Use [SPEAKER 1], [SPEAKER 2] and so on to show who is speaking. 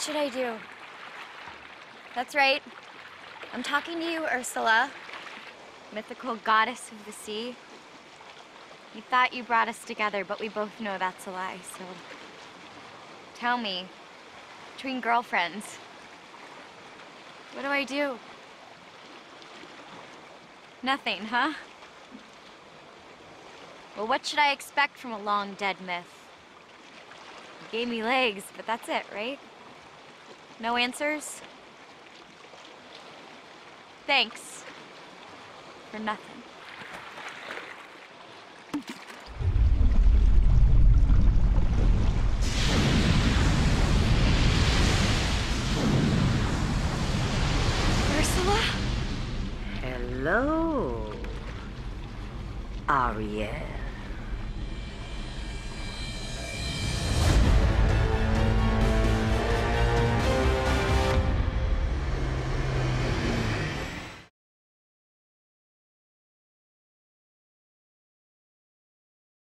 [SPEAKER 1] should I do? That's right. I'm talking to you, Ursula, mythical goddess of the sea. You thought you brought us together, but we both know that's a lie, so... Tell me, between girlfriends, what do I do? Nothing, huh? Well, what should I expect from a long-dead myth? You gave me legs, but that's it, right? No answers? Thanks. For nothing. Ursula?
[SPEAKER 2] Hello, Ariel.